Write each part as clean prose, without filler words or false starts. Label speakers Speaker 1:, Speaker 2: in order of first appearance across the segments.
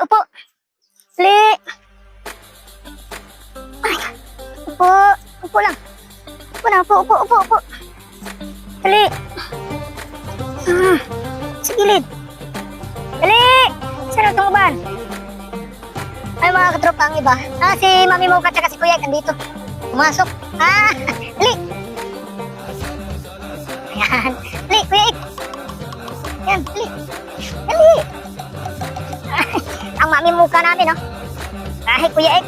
Speaker 1: upo. Dali. Ay, upo. Upo lang. Upo na, upo. Dali. Sa gilid. Dali. Sarap tumuban. Ay, mga katropa ang iba. Si Mami Mocha at si Kuya Ek andito. Pumasok. Dali. Ayan. Dali, Kuya Ek. Ayan, dali. Dali. Ang Mami Mocha namin, no? Kahit Kuya Ek.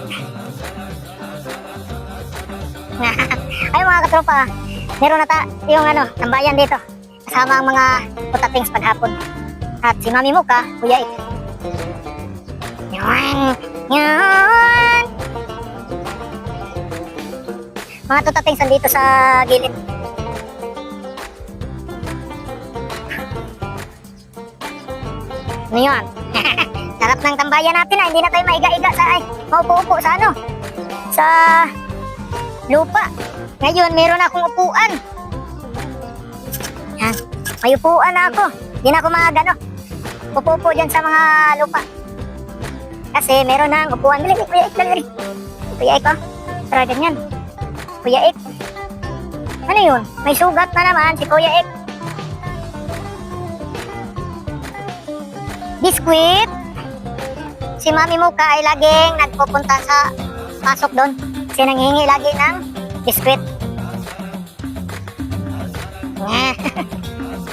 Speaker 1: Ay, mga katropa, meron na yung tambayan dito. Kasama ang mga putatings paghapon. At si Mami Mocha, Kuya Ek. Yan. Mga tutatings dito sa gilid. Ano yun? Sarap ng tambayan natin hindi na tayo maiga-iga maupo-upo sa lupa. Ngayon, meron akong upuan. Yan. May upuan na ako. Hindi na ako upo-upo dyan sa mga lupa. Kasi meron ng upuan. Dali, Kuya Ek, dali. Kuya Ek, tara ganyan. Kuya Ek. Ano yun? May sugat na naman si Kuya Ek. Biskwit. Si Mami Mocha ay laging nagpupunta sa pasok doon. Kasi nanghihingi lagi ng biskwit.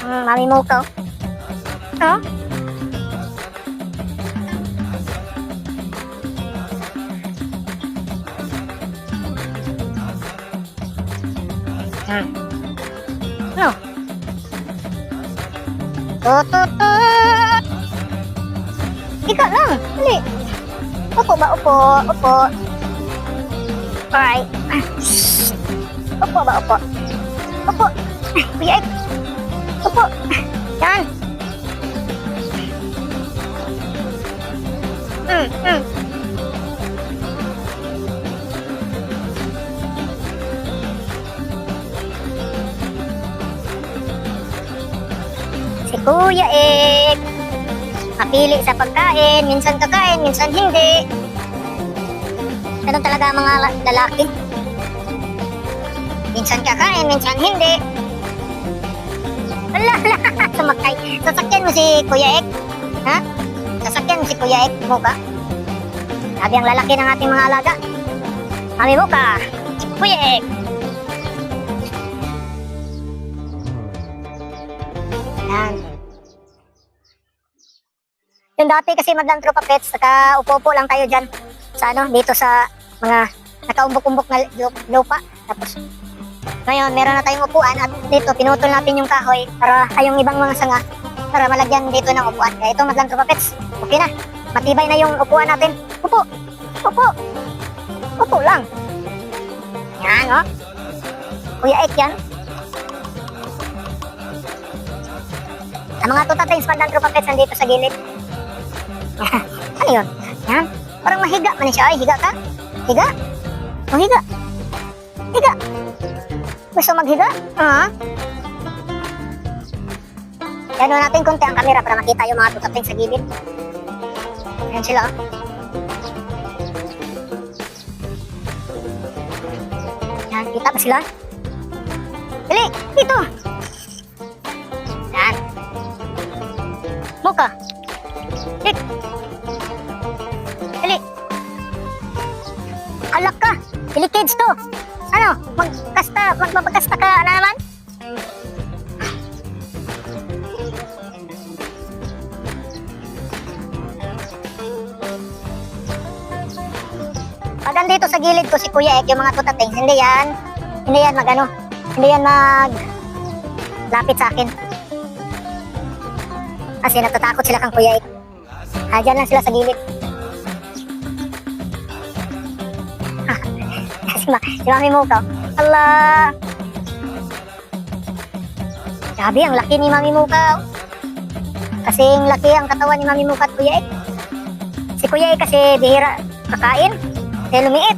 Speaker 1: Mami Mocha. Oh? No. Tututut. Ika lang. Dali. Upo ba? Upo. Alright. Upo ba? Upo. Kuya Ek. Upo. Yan. Si Kuya Ek. Mapili sa pagkain, minsan kakain, minsan hindi. Ganun talaga ang mga lalaki. Minsan kakain, minsan hindi. Sumakay. Sasakyan mo si Kuya Ek? Ha? Sasakyan mo si Kuya Ek, Mocha? Sabi ang lalaki ng ating mga alaga. Mami Mocha, Kuya Ek. Yan. Yung dati kasi Madlang Tropa Pets, upo-upo lang tayo dyan sa dito sa mga nakaumbok-umbok na lupa. Tapos, ngayon, meron na tayong upuan at dito, pinutol natin yung kahoy para yung ibang mga sanga para malagyan dito ng upuan. Kaya ito, Madlang Tropa Pets, okay na. Matibay na yung upuan natin. Upo! Upo lang. Yan, oh. Kuya Ek yan. Ang mga tutatings Madlang Tropa Pets nandito sa gilid. Ano yun? Yan. Parang mahiga man siya. Ay, higa ka? Higa? O, higa. Higa. Gusto maghiga? Yan natin konti ang camera para makita yung mga tutating sa gilid. Ayan sila. Yan, kita ba sila? Dali, dito. Yan. Mocha. Dik. Dali. Alak ka. Pili-kids to. Magpapakasta ka na naman? Pag andito sa gilid ko si Kuya Ek, yung mga tutatings, hindi yan lapit sa akin. Kasi natatakot sila kang Kuya Ek. Dyan lang sila sa gilid. Si Mami Mocha. Allah! Grabe, ang laki ni Mami Mocha. Kasing laki ang katawan ni Mami Mocha at Kuya Ek. Si Kuya Ek kasi bihira kakain. Kaya lumiit.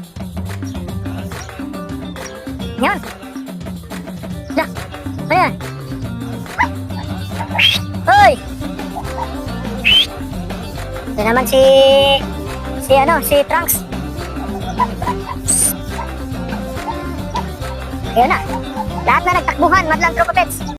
Speaker 1: Yan. Ayan. Hoy! Ito naman si Trunks. Ayun na. Lahat na nagtakbuhan, madlang tropa pets.